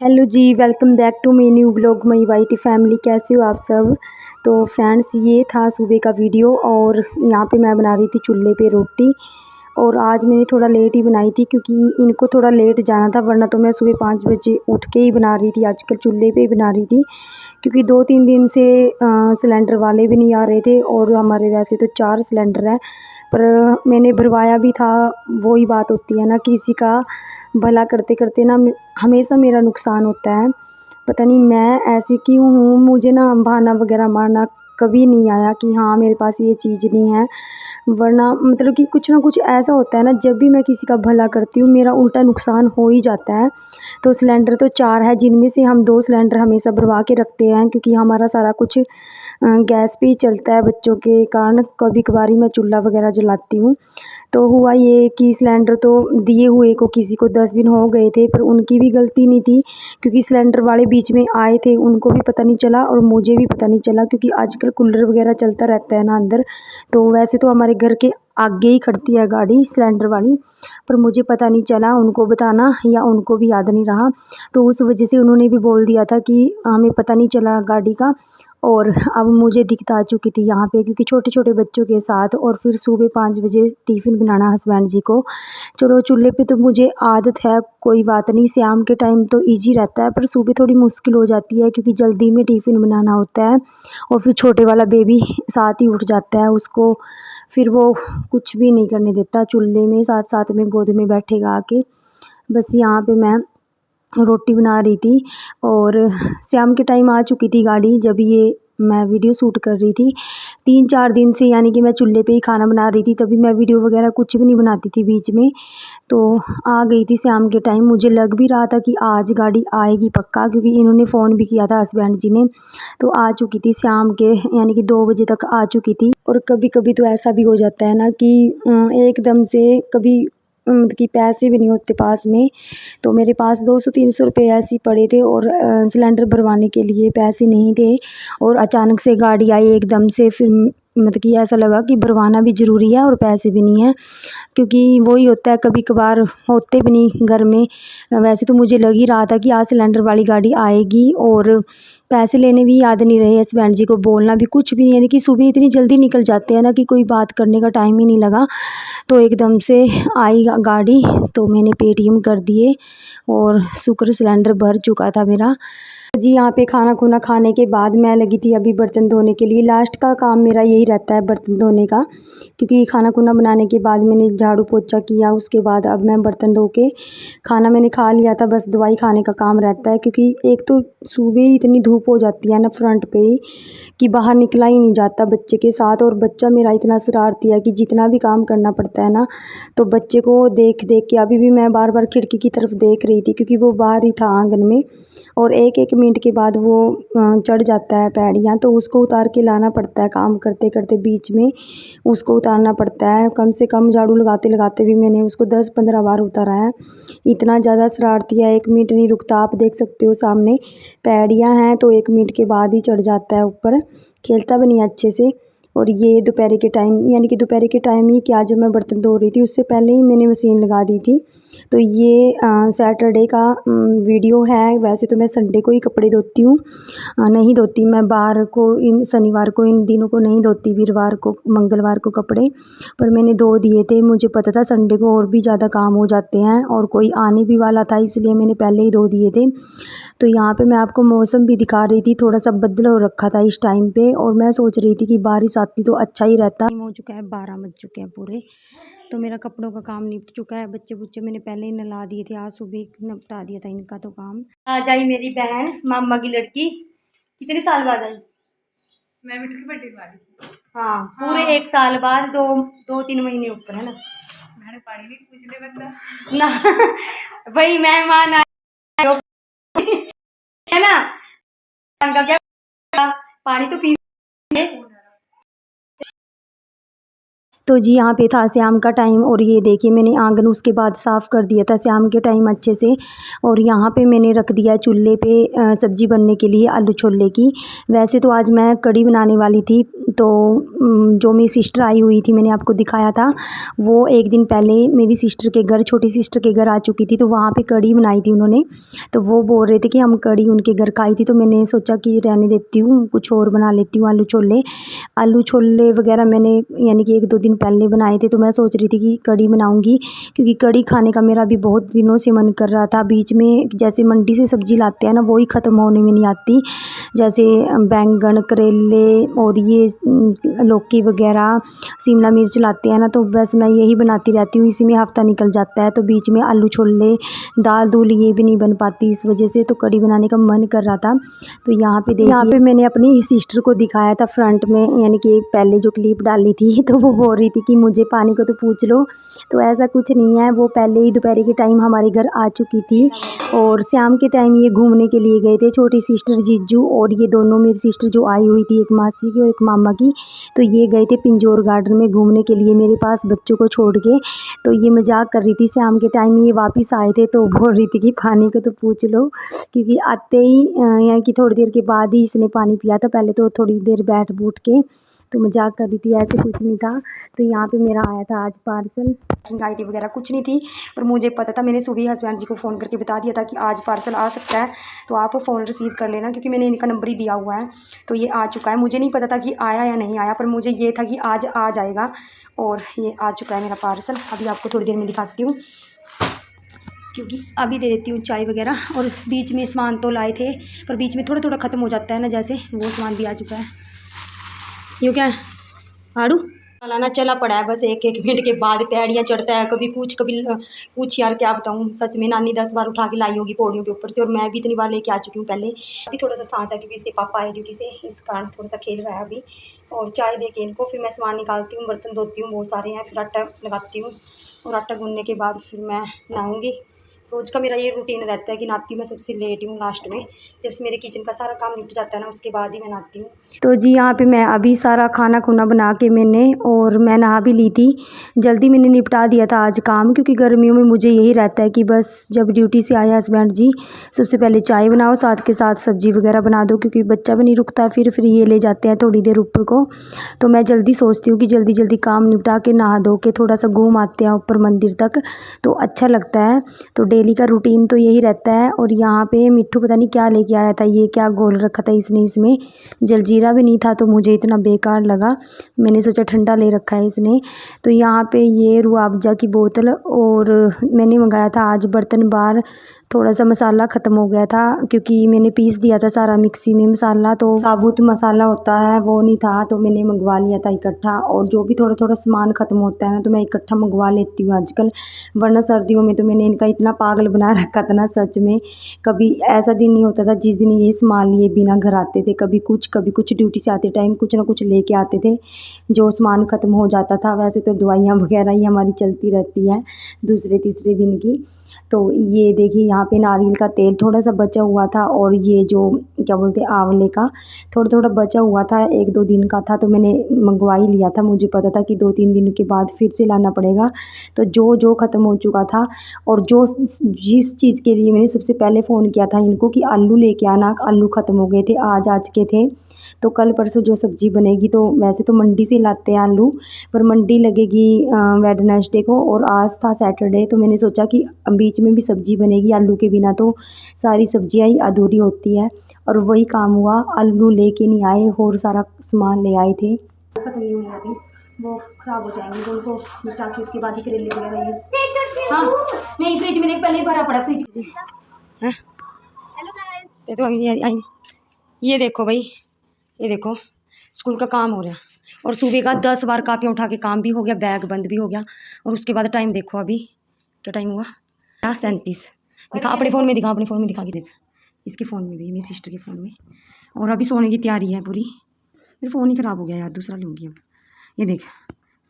Hello जी, welcome back to my new blog my YT family. कैसे हो आप सब। तो फ्रेंड्स, ये था सुबह का वीडियो और यहाँ पे मैं बना रही थी चूल्हे पे रोटी। और आज मैंने थोड़ा लेट ही बनाई थी क्योंकि इनको थोड़ा लेट जाना था, वरना तो मैं सुबह 5 बजे उठ के ही बना रही थी। आजकल चूल्हे पे ही बना रही थी क्योंकि 2-3 दिन से सिलेंडर वाले भी नहीं आ रहे थे और हमारे वैसे तो 4 सिलेंडर हैं, पर मैंने भरवाया भी था। वही बात होती है ना, किसी का भला करते करते ना हमेशा मेरा नुकसान होता है। पता नहीं मैं ऐसी क्यों हूँ, मुझे ना बहाना वगैरह मारना कभी नहीं आया कि हाँ मेरे पास ये चीज़ नहीं है। वरना मतलब कि कुछ ना कुछ ऐसा होता है ना, जब भी मैं किसी का भला करती हूँ मेरा उल्टा नुकसान हो ही जाता है। तो सिलेंडर तो 4 है, जिनमें से हम 2 सिलेंडर हमेशा भरवा के रखते हैं क्योंकि हमारा सारा कुछ गैस पे ही चलता है। बच्चों के कारण कभी कभार ही मैं चूल्हा वगैरह जलाती हूँ। तो हुआ ये कि सिलेंडर तो दिए हुए को किसी को 10 दिन हो गए थे, पर उनकी भी गलती नहीं थी क्योंकि सिलेंडर वाले बीच में आए थे, उनको भी पता नहीं चला और मुझे भी पता नहीं चला क्योंकि आजकल कूलर वगैरह चलता रहता है ना अंदर। तो वैसे तो हमारे घर के आगे ही खड़ती है गाड़ी सिलेंडर वाली, पर मुझे पता नहीं चला उनको बताना या उनको भी याद नहीं रहा। तो उस वजह से उन्होंने भी बोल दिया था कि हमें पता नहीं चला गाड़ी का। और अब मुझे दिक्कत आ चुकी थी यहाँ पे क्योंकि छोटे छोटे बच्चों के साथ, और फिर सुबह 5 बजे टिफ़िन बनाना हस्बैंड जी को। चलो चूल्हे पे तो मुझे आदत है, कोई बात नहीं, शाम के टाइम तो इजी रहता है, पर सुबह थोड़ी मुश्किल हो जाती है क्योंकि जल्दी में टिफ़िन बनाना होता है। और फिर छोटे वाला बेबी साथ ही उठ जाता है, उसको फिर वो कुछ भी नहीं करने देता चूल्हे में, साथ साथ में गोद में बैठेगा आके। बस यहाँ पे मैं रोटी बना रही थी और शाम के टाइम आ चुकी थी गाड़ी जब ये मैं वीडियो शूट कर रही थी। 3-4 दिन से यानी कि मैं चूल्हे पे ही खाना बना रही थी, तभी मैं वीडियो वगैरह कुछ भी नहीं बनाती थी बीच में। तो आ गई थी शाम के टाइम, मुझे लग भी रहा था कि आज गाड़ी आएगी पक्का क्योंकि इन्होंने फ़ोन भी किया था हस्बैंड जी ने। तो आ चुकी थी शाम के यानी कि 2 बजे तक आ चुकी थी। और कभी कभी तो ऐसा भी हो जाता है ना कि एकदम से कभी मतलब कि पैसे भी नहीं होते पास में। तो मेरे पास 200-300 रुपये ऐसे ही पड़े थे और सिलेंडर भरवाने के लिए पैसे नहीं थे। और अचानक से गाड़ी आई एकदम से, फिर मतलब कि ऐसा लगा कि भरवाना भी ज़रूरी है और पैसे भी नहीं है क्योंकि वही होता है, कभी कभार होते भी नहीं घर में। वैसे तो मुझे लग ही रहा था कि आज सिलेंडर वाली गाड़ी आएगी, और पैसे लेने भी याद नहीं रहे हस्बैंड जी को, बोलना भी कुछ भी नहीं, यानी कि सुबह इतनी जल्दी निकल जाते हैं ना कि कोई बात करने का टाइम ही नहीं लगा। तो एकदम से आई गाड़ी तो मैंने पेटीएम कर दिए और शुक्र सिलेंडर भर चुका था मेरा। जी, यहाँ पे खाना खुना खाने के बाद मैं लगी थी अभी बर्तन धोने के लिए। लास्ट का काम मेरा यही रहता है बर्तन धोने का, क्योंकि खाना खुना बनाने के बाद मैंने झाड़ू पोछा किया, उसके बाद अब मैं बर्तन धो के खाना मैंने खा लिया था, बस दवाई खाने का काम रहता है क्योंकि एक तो सुबह ही इतनी धूप हो जाती है ना फ्रंट पे ही कि बाहर निकला ही नहीं जाता बच्चे के साथ। और बच्चा मेरा इतना शरारती है कि जितना भी काम करना पड़ता है ना, तो बच्चे को देख देख के अभी भी मैं बार बार खिड़की की तरफ देख रही थी क्योंकि वो बाहर ही था आंगन में, और एक एक मिनट के बाद वो चढ़ जाता है पैड़ियाँ, तो उसको उतार के लाना पड़ता है। काम करते करते बीच में उसको उतारना पड़ता है, कम से कम झाड़ू लगाते लगाते भी मैंने उसको 10-15 बार उतारा है। इतना ज़्यादा शरारती है, 1 मिनट नहीं रुकता। आप देख सकते हो सामने पैड़ियाँ हैं तो 1 मिनट के बाद ही चढ़ जाता है ऊपर, खेलता भी नहीं है अच्छे से। और ये दोपहर के टाइम, यानी कि दोपहर के टाइम ही क्या, जब मैं बर्तन धो रही थी उससे पहले ही मैंने मशीन लगा दी थी। तो ये सैटरडे का वीडियो है। वैसे तो मैं संडे को ही कपड़े धोती हूँ, नहीं धोती मैं बार को, इन शनिवार को, इन दिनों को नहीं धोती, वीरवार को मंगलवार को कपड़े। पर मैंने धो दिए थे, मुझे पता था संडे को और भी ज़्यादा काम हो जाते हैं और कोई आने भी वाला था, इसलिए मैंने पहले ही धो दिए थे। तो यहाँ पे मैं आपको मौसम भी दिखा रही थी, थोड़ा सा बदल हो रखा था इस टाइम पे, और मैं सोच रही थी कि बारिश आती तो अच्छा ही रहता। टाइम हो चुका है, 12 बज चुके हैं पूरे, तो मेरा कपड़ों का काम निपट चुका है। बच्चे बुच्चे मैंने पहले ही नहला दिए थे, आज सुबह निपटा दिया था इनका तो काम। आज आई मेरी बहन, मामा की लड़की। कितने साल बाद आई? मैं मिट्टी की बर्थडे में आ रही थी। हाँ, पूरे 1 साल बाद, 2-3 महीने ऊपर है ना। मैंने पानी नहीं पूछने बंदा ना भाई मेहमान आए हो, है ना, का क्या, पानी तो पी। तो जी यहाँ पे था शाम का टाइम और ये देखिए मैंने आंगन उसके बाद साफ़ कर दिया था शाम के टाइम अच्छे से। और यहाँ पे मैंने रख दिया चूल्हे पे सब्ज़ी बनने के लिए आलू छोले की। वैसे तो आज मैं कढ़ी बनाने वाली थी, तो जो मेरी सिस्टर आई हुई थी मैंने आपको दिखाया था, वो एक दिन पहले मेरी सिस्टर के घर, छोटी सिस्टर के घर आ चुकी थी, तो वहाँ पे कढ़ी बनाई थी उन्होंने। तो वो बोल रहे थे कि हम कढ़ी उनके घर खाई थी, तो मैंने सोचा कि रहने देती हूँ, कुछ और बना लेती हूँ आलू छोले वगैरह मैंने यानी कि 1-2 दिन पहले बनाए थे। तो मैं सोच रही थी कि कढ़ी बनाऊंगी, क्योंकि कढ़ी खाने का मेरा भी बहुत दिनों से मन कर रहा था। बीच में जैसे मंडी से सब्ज़ी लाते हैं ना, वही ख़त्म होने में नहीं आती, जैसे बैंगन, करेले और ये लौकी वगैरह, शिमला मिर्च लाते हैं ना, तो बस मैं यही बनाती रहती हूँ, इसी में हफ़्ता निकल जाता है। तो बीच में आलू छोले, दाल दूल ये भी नहीं बन पाती, इस वजह से तो कढ़ी बनाने का मन कर रहा था। तो यहाँ पे देखिए, यहाँ पे मैंने अपनी सिस्टर को दिखाया था फ्रंट में, यानी कि पहले जो क्लिप डाली थी, तो वो बोल रही थी कि मुझे पानी को तो पूछ लो। तो ऐसा कुछ नहीं है, वो पहले ही दोपहर के टाइम हमारे घर आ चुकी थी और शाम के टाइम ये घूमने के लिए गए थे, छोटी सिस्टर जीजू और ये दोनों मेरी सिस्टर जो आई हुई थी, एक मासी की और एक मामा की। तो ये गए थे पिंजौर गार्डन में घूमने के लिए मेरे पास बच्चों को छोड़ के। तो ये मजाक कर रही थी, शाम के टाइम ये वापस आए थे तो बोल रही थी कि पानी को तो पूछ लो, क्योंकि आते ही यानी कि थोड़ी देर के बाद ही इसने पानी पिया था, पहले तो थोड़ी देर बैठ बूठ के तो मजाक कर रही थी, ऐसे कुछ नहीं था। तो यहाँ पे मेरा आया था आज पार्सल, आईडी वगैरह कुछ नहीं थी, पर मुझे पता था, मैंने सुबह हस्बैंड जी को फ़ोन करके बता दिया था कि आज पार्सल आ सकता है, तो आप फ़ोन रिसीव कर लेना, क्योंकि मैंने इनका नंबर ही दिया हुआ है। तो ये आ चुका है, मुझे नहीं पता था कि आया या नहीं आया, पर मुझे ये था कि आज आ जाएगा, और ये आ चुका है मेरा पार्सल। अभी आपको थोड़ी देर में दिखाती हूँ, क्योंकि अभी दे देती हूँ चाय वगैरह। और बीच में सामान तो लाए थे, पर बीच में थोड़ा थोड़ा ख़त्म हो जाता है ना, जैसे वो सामान भी आ चुका है। यूँ क्या है आड़ू चलाना चला पड़ा है, बस एक मिनट के बाद पैड़ियाँ चढ़ता है, कभी कुछ कभी कुछ। यार क्या बताऊँ, सच में नानी 10 बार उठा के लाई होगी पौड़ियों के ऊपर से, और मैं भी इतनी बार लेके आ चुकी हूँ पहले। अभी थोड़ा सा शांत है, क्योंकि इसके पापा आए ड्यूटी से, इस कारण थोड़ा सा खेल रहा है अभी। और चाय दे के इनको फिर मैं सामान निकालती हूँ, बर्तन धोती हूँ, बहुत सारे हैं, फिर आटा लगाती हूँ, और आटा गूँथने के बाद फिर मैं नहाऊँगी। रोज़ का मेरा ये रूटीन रहता है कि नहाती मैं सबसे लेट हूँ लास्ट में, जब से मेरे किचन का सारा काम निपट जाता है ना, उसके बाद ही मैं नहाती हूँ। तो जी यहाँ पे मैं अभी सारा खाना खुना बना के मैंने, और मैं नहा भी ली थी, जल्दी मैंने निपटा दिया था आज काम, क्योंकि गर्मियों में मुझे यही रहता है कि बस जब ड्यूटी से आए हस्बैंड जी, सबसे पहले चाय बनाओ, साथ के साथ सब्ज़ी वगैरह बना दो, क्योंकि बच्चा भी नहीं रुकता, फिर ये ले जाते हैं थोड़ी देर ऊपर को। तो मैं जल्दी सोचती हूँ कि जल्दी जल्दी काम निपटा के नहा धो के थोड़ा सा घूम आते हैं ऊपर मंदिर तक, तो अच्छा लगता है। तो डेली का रूटीन तो यही रहता है। और यहाँ पे मिट्ठू पता नहीं क्या लेके आया था, ये क्या घोल रखा था इसने, इसमें जलजीरा भी नहीं था, तो मुझे इतना बेकार लगा, मैंने सोचा ठंडा ले रखा है इसने। तो यहाँ पे ये रूह अफ़ज़ा की बोतल, और मैंने मंगाया था आज बर्तन बार, थोड़ा सा मसाला ख़त्म हो गया था, क्योंकि मैंने पीस दिया था सारा मिक्सी में मसाला, तो साबुत मसाला होता है वो नहीं था, तो मैंने मंगवा लिया था इकट्ठा। और जो भी थोड़ा थोड़ा सामान ख़त्म होता है ना, तो मैं इकट्ठा मंगवा लेती हूँ आजकल, वरना सर्दियों में तो मैंने इनका इतना पागल बना रखा था ना, सच में कभी ऐसा दिन नहीं होता था जिस दिन ये सामान लिए बिना घर आते थे, कभी कुछ ड्यूटी से आते टाइम कुछ ना कुछ लेके आते थे, जो सामान ख़त्म हो जाता था। वैसे तो दवाइयाँ वगैरह ही हमारी चलती रहती हैं दूसरे तीसरे दिन की। तो ये देखिए यहाँ पे नारियल का तेल थोड़ा सा बचा हुआ था, और ये जो क्या बोलते हैं आंवले का थोड़ा थोड़ा बचा हुआ था, 1-2 दिन का था, तो मैंने मंगवा ही लिया था, मुझे पता था कि 2-3 दिन के बाद फिर से लाना पड़ेगा। तो जो जो ख़त्म हो चुका था, और जो जिस चीज़ के लिए मैंने सबसे पहले फ़ोन किया था इनको कि आलू लेके आना, आलू ख़त्म हो गए थे, आज के थे, तो कल परसों जो सब्ज़ी बनेगी, तो वैसे तो मंडी से लाते हैं आलू, पर मंडी लगेगी वेडनेसडे को, और आज था सैटरडे, तो मैंने सोचा कि बीच में भी सब्ज़ी बनेगी, आलू के बिना तो सारी सब्ज़ियाँ ही अधूरी होती है। और वही काम हुआ, आलू लेके नहीं आए, और सारा सामान ले आए थे, खत्म नहीं हुए अभी, वो ख़राब हो जाएंगे, तो उनको निपटा के उसके बाद ही करेले वगैरह ये। हाँ नहीं, फ्रिज में देख, पहले ही भरा पड़ा फ्रिज है। तो ये देखो भाई, ये देखो स्कूल का काम हो रहा है, और सुबह का 10 बार कापियाँ उठा के काम भी हो गया, बैग बंद भी हो गया, और उसके बाद टाइम देखो अभी क्या टाइम हुआ, 37। दिखा अपने फ़ोन में, दिखा अपने फ़ोन में, दिखा के देख, इसके फ़ोन में भी, मेरी सिस्टर के फ़ोन में। और अभी सोने की तैयारी है पूरी, मेरा फ़ोन ही ख़राब हो गया यार, दूसरा लूँगी अब। ये देख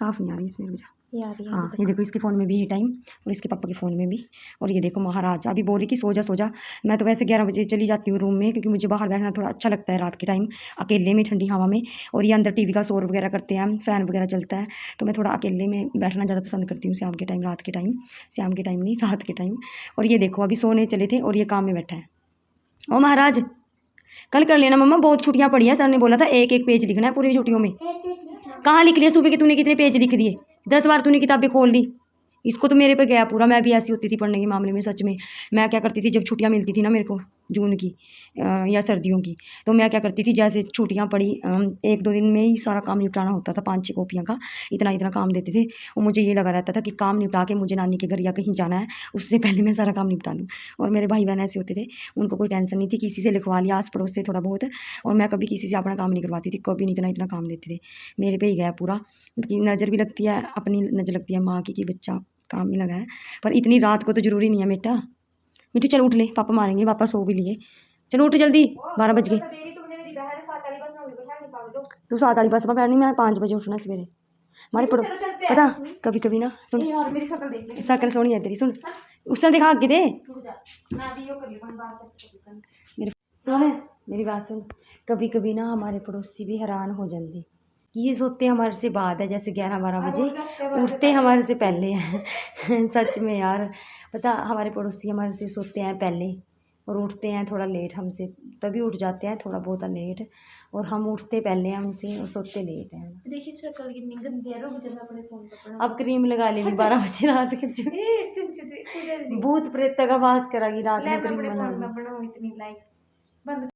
साफ़ नहीं आ रही इसमें, रुक जा, ये आ रही है। हाँ, ये देखो इसके फ़ोन में भी है टाइम और इसके पापा के फ़ोन में भी। और ये देखो महाराज अभी बोल रही कि सो जा सो जा। मैं तो वैसे 11 बजे चली जाती हूँ रूम में, क्योंकि मुझे बाहर बैठना थोड़ा अच्छा लगता है रात के टाइम अकेले में ठंडी हवा में। और ये अंदर टीवी का शोर वगैरह करते हैं, फ़ैन वगैरह चलता है, तो मैं थोड़ा अकेले में बैठना ज़्यादा पसंद करती हूँ शाम के टाइम, रात के टाइम, शाम के टाइम नहीं रात के टाइम। और ये देखो अभी सोने चले थे और ये काम में बैठा है। ओ महाराज कल कर लेना मम्मा, बहुत छुट्टियाँ पड़ी हैं, सर ने बोला था एक एक पेज लिखना है पूरी छुट्टियों में। कहाँ लिख लिया सुबह के तूने, कितने पेज लिख दिए? 10 बार तूने किताबें खोल ली। इसको तो मेरे पर गया पूरा। मैं भी ऐसी होती थी पढ़ने के मामले में, सच में। मैं क्या करती थी जब छुट्टियाँ मिलती थी ना मेरे को, जून की या सर्दियों की, तो मैं क्या करती थी, जैसे छुट्टियाँ पड़ी 1-2 दिन में ही सारा काम निपटाना होता था, 5-6 कॉपियाँ का इतना इतना काम देते थे। और मुझे ये लगा रहता था कि काम निपटा के मुझे नानी के घर या कहीं जाना है, उससे पहले मैं सारा काम निपटा लूँ। और मेरे भाई बहन ऐसे होते थे, उनको कोई टेंशन नहीं थी, किसी से लिखवा लिया आस पड़ोस से थोड़ा बहुत। और मैं कभी किसी से अपना काम नहीं करवाती थी, कभी नहीं इतना इतना काम देते थे। मेरे पे ही गया पूरा। उनकी नज़र भी लगती है, अपनी नज़र लगती है माँ की कि बच्चा काम में लगा है। पर इतनी रात को तो ज़रूरी नहीं है बेटा। मिट्टू चल उठ ले, पापा मारेंगे, पापा सो भी लिए। चलो उठ जल्दी, 12 बज गए। तू 7 वाली बस में बैठनी, मैं 5 बजे उठना सवेरे। हमारे पढ़ो पता कभी कभी ना सुन, शकल सोनी है तेरी, सुन उसने दिखा आगे दे मेरे, सुन मेरी बात सुन। कभी कभी ना हमारे पड़ोसी भी हैरान हो जाते कि ये सोते हमारे से बाद है, जैसे 11-12 बजे उठते हमारे से पहले हैं। सच में यार, पता हमारे पड़ोसी हमारे से सोते हैं पहले और उठते हैं थोड़ा लेट हमसे, तभी उठ जाते हैं थोड़ा बहुत लेट, और हम उठते पहले हैं उनसे और सोते लेट हैं। देखिए शक्ल कितनी गंदी है, रुक जा मैं अपने फोन पर अब क्रीम लगा लेगी 12 बजे रात के। भूत प्रेत का वास करेगी रात में क्रीम लगा।